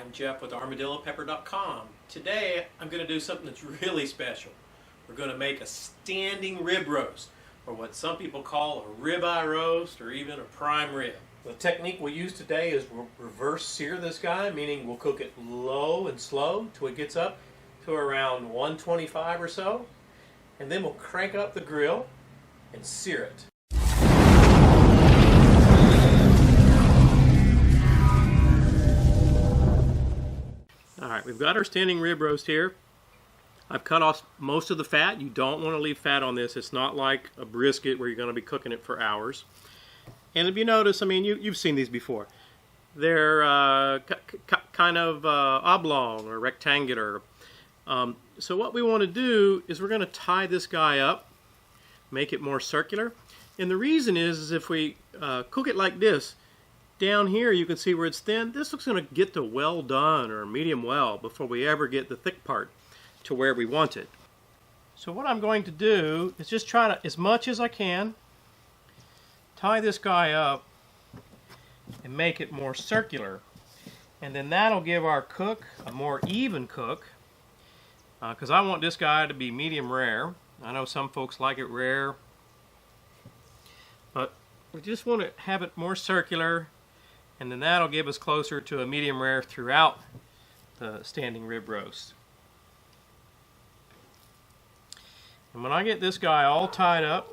I'm Jeff with ArmadilloPepper.com. Today I'm going to do something that's really special. We're going to make a standing rib roast, or what some people call a ribeye roast, or even a prime rib. The technique we'll use today is reverse sear this guy, meaning we'll cook it low and slow till it gets up to around 125 or so, and then we'll crank up the grill and sear it. Alright, we've got our standing rib roast here. I've cut off most of the fat. You don't want to leave fat on this. It's not like a brisket where you're going to be cooking it for hours. And if you notice, I mean, you've seen these before. They're kind of oblong or rectangular. So what we want to do is we're going to tie this guy up, make it more circular. And the reason is if we cook it like this, down here you can see where it's thin. This looks going to get to well done or medium well before we ever get the thick part to where we want it. So what I'm going to do is just try to, as much as I can, tie this guy up and make it more circular. And then that'll give our cook a more even cook, because I want this guy to be medium rare. I know some folks like it rare, but we just want to have it more circular, and then that'll give us closer to a medium rare throughout the standing rib roast. And when I get this guy all tied up,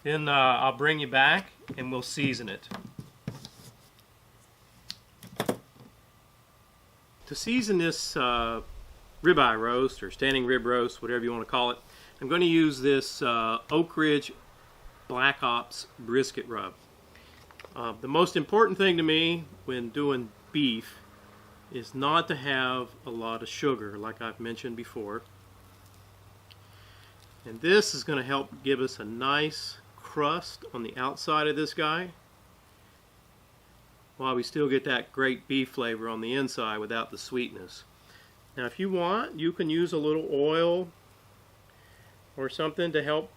then I'll bring you back and we'll season it. To season this ribeye roast or standing rib roast, whatever you want to call it, I'm going to use this Oak Ridge Black Ops brisket rub. The most important thing to me when doing beef is not to have a lot of sugar, like I've mentioned before. And this is going to help give us a nice crust on the outside of this guy, while we still get that great beef flavor on the inside without the sweetness. Now if you want, you can use a little oil or something to help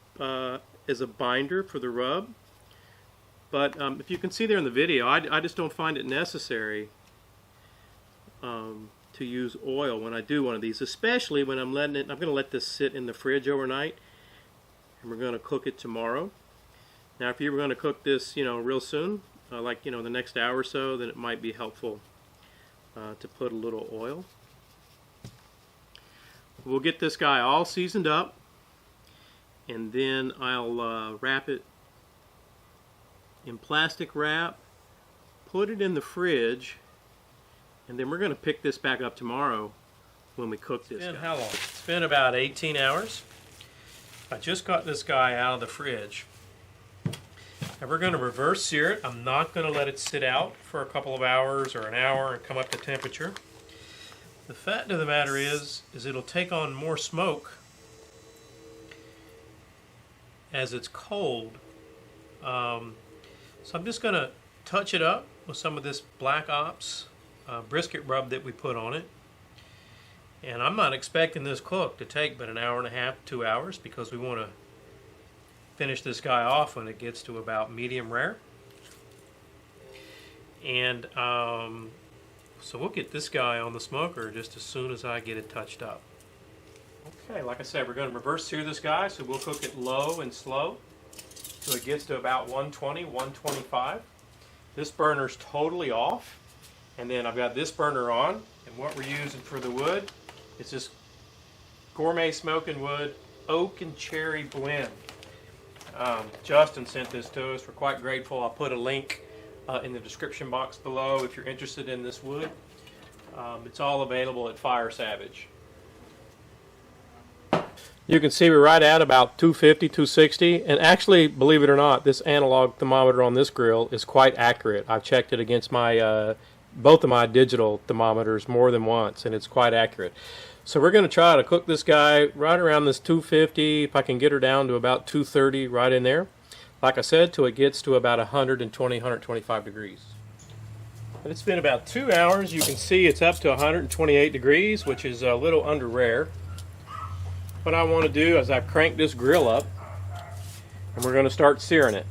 as a binder for the rub. But if you can see there in the video, I just don't find it necessary to use oil when I do one of these, especially when I'm going to let this sit in the fridge overnight, and we're going to cook it tomorrow. Now if you were going to cook this, real soon, like the next hour or so, then it might be helpful to put a little oil. We'll get this guy all seasoned up, and then I'll wrap it in plastic wrap, put it in the fridge, and then we're going to pick this back up tomorrow when we cook this guy. How long? It's been about 18 hours. I just got this guy out of the fridge. And we're going to reverse sear it. I'm not going to let it sit out for a couple of hours or an hour and come up to temperature. The fact of the matter is it'll take on more smoke as it's cold. So I'm just going to touch it up with some of this Black Ops brisket rub that we put on it. And I'm not expecting this cook to take but an hour and a half, 2 hours, because we want to finish this guy off when it gets to about medium rare. And so we'll get this guy on the smoker just as soon as I get it touched up. Okay, like I said, we're going to reverse sear this guy, so we'll cook it low and slow till it gets to about 120, 125. This burner's totally off, and then I've got this burner on, and what we're using for the wood is this Gourmet Smoking Wood Oak and Cherry Blend. Justin sent this to us. We're quite grateful. I'll put a link in the description box below if you're interested in this wood. It's all available at Fire Savage. You can see we're right at about 250, 260, and actually, believe it or not, this analog thermometer on this grill is quite accurate. I've checked it against my both of my digital thermometers more than once, and it's quite accurate. So we're going to try to cook this guy right around this 250, if I can get her down to about 230 right in there. Like I said, till it gets to about 120, 125 degrees. And it's been about 2 hours. You can see it's up to 128 degrees, which is a little under rare. What I want to do is I've cranked this grill up, and we're going to start searing it.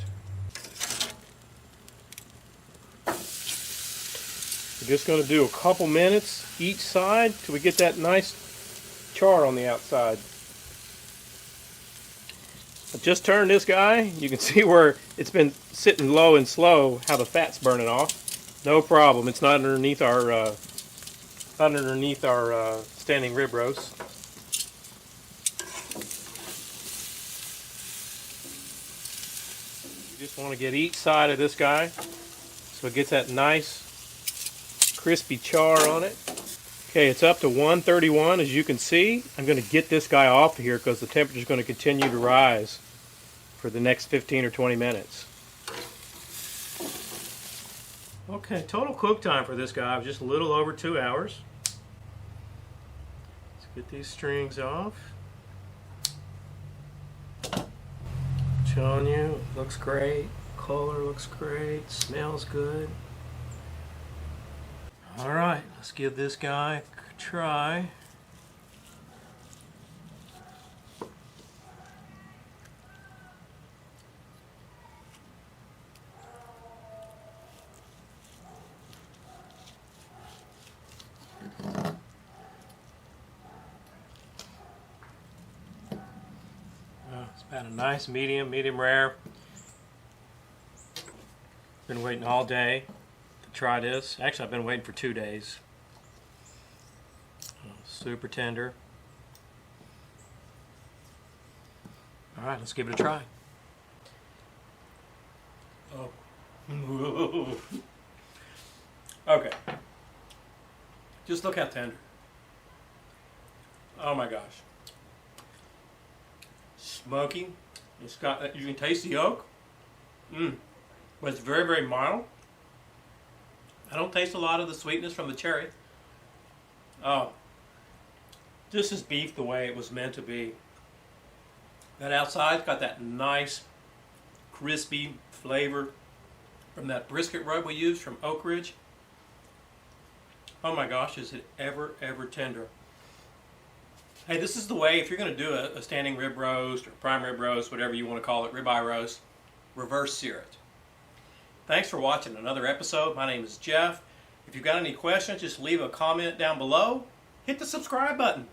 We're just going to do a couple minutes each side till we get that nice char on the outside. I just turned this guy. You can see where it's been sitting low and slow, how the fat's burning off. No problem. It's not underneath our standing rib roast. You just want to get each side of this guy so it gets that nice crispy char on it. Okay, it's up to 131 as you can see. I'm going to get this guy off of here because the temperature is going to continue to rise for the next 15 or 20 minutes. Okay, total cook time for this guy was just a little over 2 hours. Let's get these strings off. Showing you, it looks great, color looks great, smells good. Alright, let's give this guy a try. It's about a nice medium rare. Been waiting all day to try this. Actually, I've been waiting for 2 days. Super tender. Alright, let's give it a try. Oh. Okay. Just look how tender. Oh my gosh. Smoky. It's got, you can taste the oak. But it's very mild. I don't taste a lot of the sweetness from the cherry. Oh. This is beef the way it was meant to be. That outside's got that nice crispy flavor from that brisket rub we used from Oak Ridge. Oh my gosh, is it ever tender. Hey, this is the way, if you're going to do a standing rib roast or prime rib roast, whatever you want to call it, ribeye roast, reverse sear it. Thanks for watching another episode. My name is Jeff. If you've got any questions, just leave a comment down below. Hit the subscribe button.